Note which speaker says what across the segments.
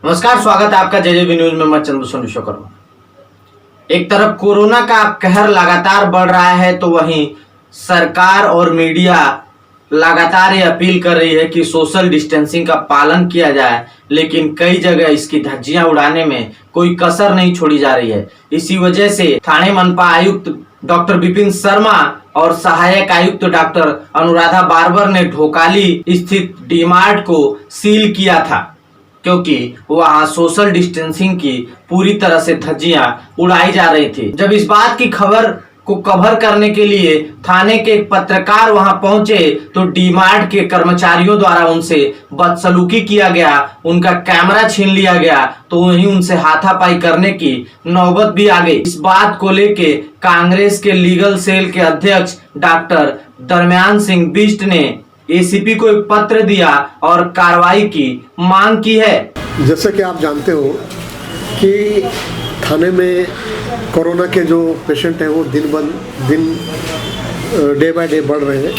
Speaker 1: नमस्कार, स्वागत है आपका जेजेबी न्यूज में। मैं चंद्रशेखर विश्वकर्मा। एक तरफ कोरोना का कहर लगातार बढ़ रहा है तो वहीं सरकार और मीडिया लगातार ये अपील कर रही है कि सोशल डिस्टेंसिंग का पालन किया जाए, लेकिन कई जगह इसकी धज्जियां उड़ाने में कोई कसर नहीं छोड़ी जा रही है। इसी वजह से थाने मनपा आयुक्त डॉक्टर विपिन शर्मा और सहायक आयुक्त डॉक्टर अनुराधा बार्बर ने ढोकाली स्थित डीमार्ट को सील किया था, क्योंकि वहां सोशल डिस्टेंसिंग की पूरी तरह से धज्जियां उड़ाई जा रही थी। जब इस बात की खबर को कवर करने के लिए थाने के एक पत्रकार वहां पहुंचे तो डीमार्ट के कर्मचारियों द्वारा उनसे बदसलूकी किया गया, उनका कैमरा छीन लिया गया, तो वहीं उनसे हाथापाई करने की नौबत भी आ गई। इस बात को लेके कांग्रेस के लीगल सेल के अध्यक्ष डॉक्टर दरम्यान सिंह बिष्ट ने एसीपी को एक पत्र दिया और कार्रवाई की मांग की है।
Speaker 2: जैसे कि आप जानते हो कि थाने में कोरोना के जो पेशेंट हैं वो दिन डे बाय डे बढ़ रहे हैं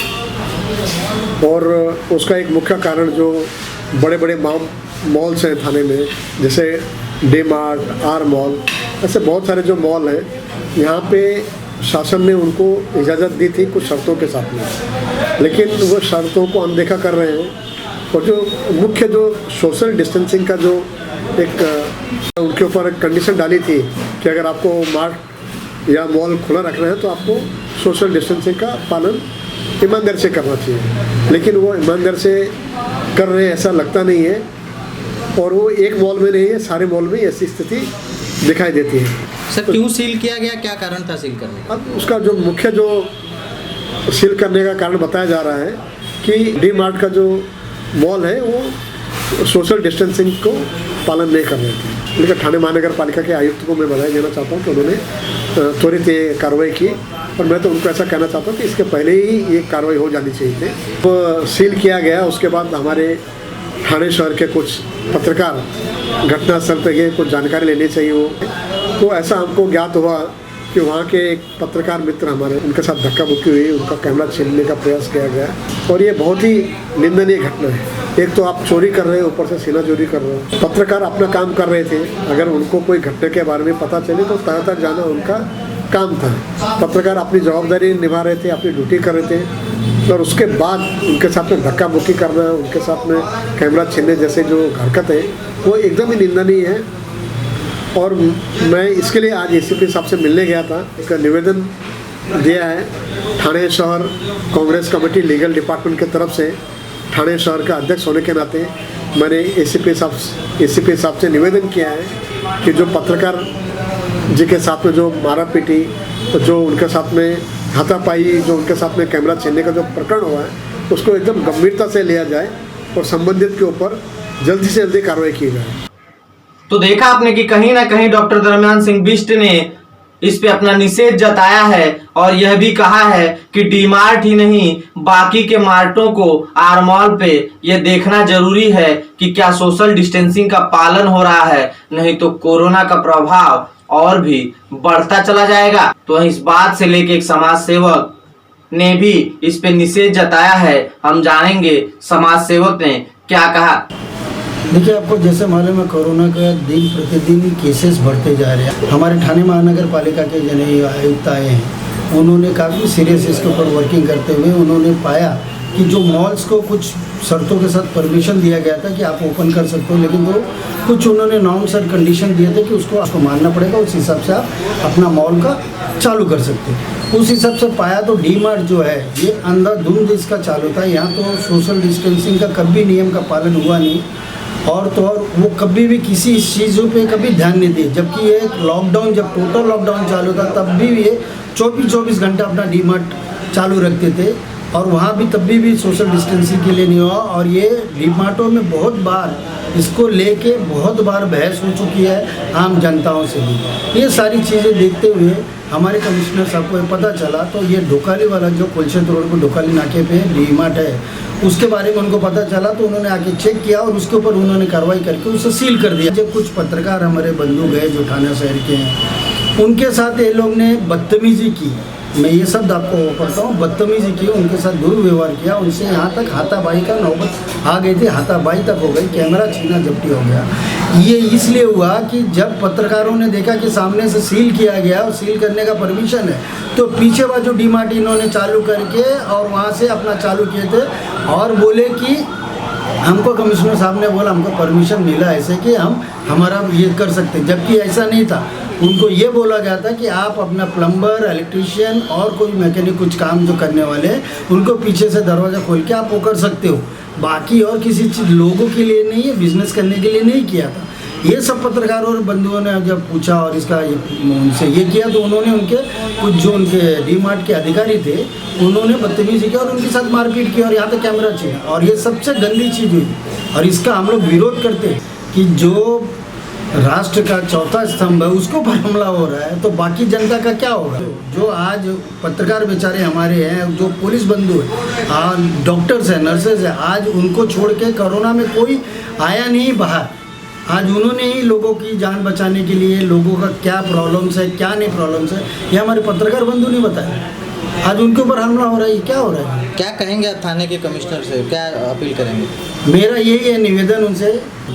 Speaker 2: और उसका एक मुख्य कारण जो बड़े बड़े मॉल्स हैं थाने में, जैसे डी मार्ट, आर मॉल, ऐसे बहुत सारे जो मॉल हैं, यहाँ पे शासन ने उनको इजाज़त दी थी कुछ शर्तों के साथ में, लेकिन वो शर्तों को अनदेखा कर रहे हैं। और जो मुख्य जो सोशल डिस्टेंसिंग का जो एक उनके ऊपर एक कंडीशन डाली थी कि अगर आपको मार्ट या मॉल खुला रखना है तो आपको सोशल डिस्टेंसिंग का पालन ईमानदारी से करना चाहिए, लेकिन वो ईमानदारी से कर रहे हैं ऐसा लगता नहीं है। और वो एक मॉल में नहीं है, सारे मॉल में ऐसी स्थिति दिखाई देती है।
Speaker 3: सर, क्यों सील किया गया, क्या कारण था सील करने का?
Speaker 2: अब उसका जो मुख्य जो सील करने का कारण बताया जा रहा है कि डी मार्ट का जो मॉल है वो सोशल डिस्टेंसिंग को पालन नहीं कर रहे थे। लेकिन थाने महानगर पालिका के आयुक्त को मैं बधाई देना चाहता हूँ कि उन्होंने त्वरित ये कार्रवाई की, और मैं तो उनको ऐसा कहना चाहता हूँ कि इसके पहले ही ये कार्रवाई हो जानी चाहिए थी। तो सील किया गया, उसके बाद हमारे थाने शहर के कुछ पत्रकार घटनास्थल पर गए, कुछ जानकारी लेनी चाहिए वो, तो ऐसा हमको ज्ञात हुआ कि वहाँ के एक पत्रकार मित्र हमारे, उनके साथ धक्का मुक्की हुई, उनका कैमरा छीनने का प्रयास किया गया, और ये बहुत ही निंदनीय घटना है। एक तो आप चोरी कर रहे हो, ऊपर से सीना चोरी कर रहे हो। पत्रकार अपना काम कर रहे थे, अगर उनको कोई घटना के बारे में पता चले तो तह तक जाना उनका काम था। पत्रकार अपनी जवाबदारी निभा रहे थे, अपनी ड्यूटी कर रहे थे, और उसके बाद उनके साथ में धक्का मुक्की करना, उनके साथ में कैमरा छीनने जैसे जो हरकत है वो एकदम ही निंदनीय है। और मैं इसके लिए आज एसीपी साहब से मिलने गया था, एक निवेदन दिया है थाने शहर कांग्रेस कमेटी लीगल डिपार्टमेंट की तरफ से। थाने शहर का अध्यक्ष होने के नाते मैंने एसीपी साहब से निवेदन किया है कि जो पत्रकार जी के साथ में जो मारा पीटी, जो उनके साथ में हाथापाई, जो उनके साथ में कैमरा छीनने का जो प्रकरण हुआ है उसको एकदम गंभीरता से लिया जाए और संबंधित के ऊपर जल्दी से जल्दी कार्रवाई की जाए।
Speaker 1: तो देखा आपने कि कहीं ना कहीं डॉक्टर दरम्यान सिंह बिष्ट ने इस पे अपना निषेध जताया है और यह भी कहा है कि डी मार्ट ही नहीं बाकी के मार्टों को आर मॉल पे यह देखना जरूरी है कि क्या सोशल डिस्टेंसिंग का पालन हो रहा है, नहीं तो कोरोना का प्रभाव और भी बढ़ता चला जाएगा। तो इस बात से लेके एक समाज सेवक ने भी इस पे निषेध जताया है। हम जानेंगे समाज सेवक ने क्या कहा।
Speaker 3: देखिए, आपको जैसे मालूम है कोरोना का दिन प्रतिदिन केसेस बढ़ते जा रहे हैं। हमारे थाने महानगर पालिका के जो आयुक्त आए हैं, उन्होंने काफ़ी सीरियस इसके ऊपर वर्किंग करते हुए उन्होंने पाया कि जो मॉल्स को कुछ शर्तों के साथ परमिशन दिया गया था कि आप ओपन कर सकते हो, लेकिन तो कुछ उन्होंने नॉर्म्स और कंडीशन दिए थे कि उसको आपको मानना पड़ेगा, उस हिसाब से आप अपना मॉल का चालू कर सकते हैं। उस हिसाब से पाया तो डी मार्ट जो है ये अंधाधुंध इसका चालू था। यहाँ तो सोशल डिस्टेंसिंग का कभी नियम का पालन हुआ नहीं, और तो और वो कभी भी किसी चीज़ों पे कभी ध्यान नहीं दिए। जबकि ये लॉकडाउन, जब टोटल लॉकडाउन चालू था तब भी ये 24 घंटा अपना डी मार्ट चालू रखते थे, और वहाँ भी तब भी सोशल डिस्टेंसिंग के लिए नहीं हुआ। और ये डी मार्टों में बहुत बार इसको लेके बहुत बार बहस हो चुकी है आम जनताओं से भी। ये सारी चीज़ें देखते हुए हमारे कमिश्नर साहब को पता चला, तो ये ढोकाली वाला जो कुलशेत रोड पर ढोकाली नाके पे डी मार्ट है, उसके बारे में उनको पता चला, तो उन्होंने आके चेक किया और उसके ऊपर उन्होंने कार्रवाई करके उसे सील कर दिया। जब कुछ पत्रकार हमारे बंधु गए जो थाना शहर के हैं, उनके साथ ये लोग ने बदतमीजी की मैं ये शब्द आपको पढ़ता हूँ, बदतमीजी की, उनके साथ दुर्व्यवहार किया, उनसे यहाँ तक हाथापाई का नौबत आ गई थी, हाथापाई तक हो गई, कैमरा छीना झपटी हो गया। ये इसलिए हुआ कि जब पत्रकारों ने देखा कि सामने से सील किया गया और सील करने का परमिशन है, तो पीछे बाजू डी-मार्ट इन्होंने चालू करके और वहाँ से अपना चालू किए थे और बोले कि हमको कमिश्नर साहब ने बोला हमको परमिशन मिला ऐसे कि हम हमारा ये कर सकते, जबकि ऐसा नहीं था। उनको ये बोला गया था कि आप अपना प्लम्बर, इलेक्ट्रीशियन और कोई मैकेनिक कुछ काम जो करने वाले हैं उनको पीछे से दरवाज़ा खोल के आप वो कर सकते हो, बाकी और किसी चीज़ लोगों के लिए नहीं है, बिजनेस करने के लिए नहीं किया था। ये सब पत्रकारों और बंधुओं ने जब पूछा और इसका उनसे ये किया तो उन्होंने उनके कुछ जो उनके डी-मार्ट के अधिकारी थे उन्होंने बदतमीजी की और उनके साथ मारपीट की और यहाँ तक कैमरा छीना, और ये सबसे गंदी चीज़ हुई। और इसका हम लोग विरोध करते हैं कि जो राष्ट्र का चौथा स्तंभ है उसको पर हमला हो रहा है, तो बाकी जनता का क्या होगा? जो आज पत्रकार बेचारे हमारे हैं, जो पुलिस बंधु हैं, डॉक्टर्स हैं, नर्सेज हैं, आज उनको छोड़ के कोरोना में कोई आया नहीं बाहर। आज उन्होंने ही लोगों की जान बचाने के लिए लोगों का क्या प्रॉब्लम्स है, क्या नहीं प्रॉब्लम्स है, ये हमारे पत्रकार बंधु नहीं बताए। आज उनके ऊपर हमला हो रहा है, क्या हो रहा है?
Speaker 4: क्या कहेंगे आप थाने के कमिश्नर से, क्या अपील करेंगे?
Speaker 3: मेरा यही है निवेदन उनसे,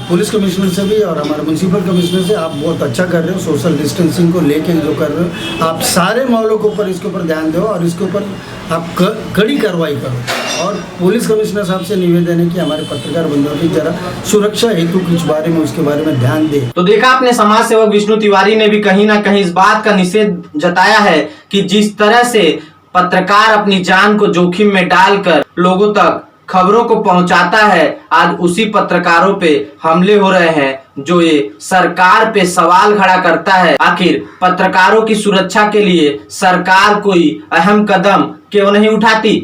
Speaker 3: पुलिस कमिश्नर से भी और हमारे म्यूनसिपल कमिश्नर से, आप बहुत अच्छा कर रहे हो, सोशल डिस्टेंसिंग को लेके जो कर रहे हो, आप सारे मामलों के ऊपर इसके ऊपर ध्यान दो और इसके ऊपर आप कड़ी कार्रवाई करो। और पुलिस कमिश्नर साहब से निवेदन है कि हमारे पत्रकार बंधुओं की जरा सुरक्षा हेतु कुछ बारे में उसके बारे में ध्यान दे।
Speaker 1: तो देखा आपने, समाज सेवक विष्णु तिवारी ने भी कहीं ना कहीं इस बात का निषेध जताया है कि जिस तरह से पत्रकार अपनी जान को जोखिम में डालकर लोगों तक खबरों को पहुंचाता है, आज उसी पत्रकारों पे हमले हो रहे हैं जो ये सरकार पे सवाल खड़ा करता है। आखिर पत्रकारों की सुरक्षा के लिए सरकार कोई अहम कदम क्यों नहीं उठाती?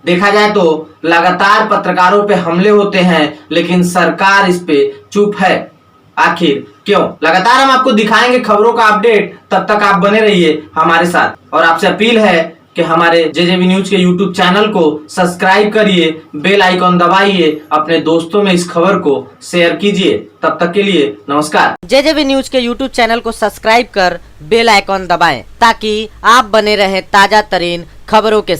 Speaker 1: देखा जाए तो लगातार पत्रकारों पे हमले होते हैं लेकिन सरकार इस पे चुप है। आखिर क्यों? लगातार हम आपको दिखाएंगे खबरों का अपडेट, तब तक आप बने रहिए हमारे साथ। और आपसे अपील है कि हमारे जेजेबी न्यूज के यूट्यूब चैनल को सब्सक्राइब करिए, बेल आइकॉन दबाइए, अपने दोस्तों में इस खबर को शेयर कीजिए। तब तक के लिए नमस्कार।
Speaker 5: जेजेबी न्यूज के यूट्यूब चैनल को सब्सक्राइब कर बेल आइकॉन दबाएं ताकि आप बने रहें ताजा तरीन खबरों के साथ।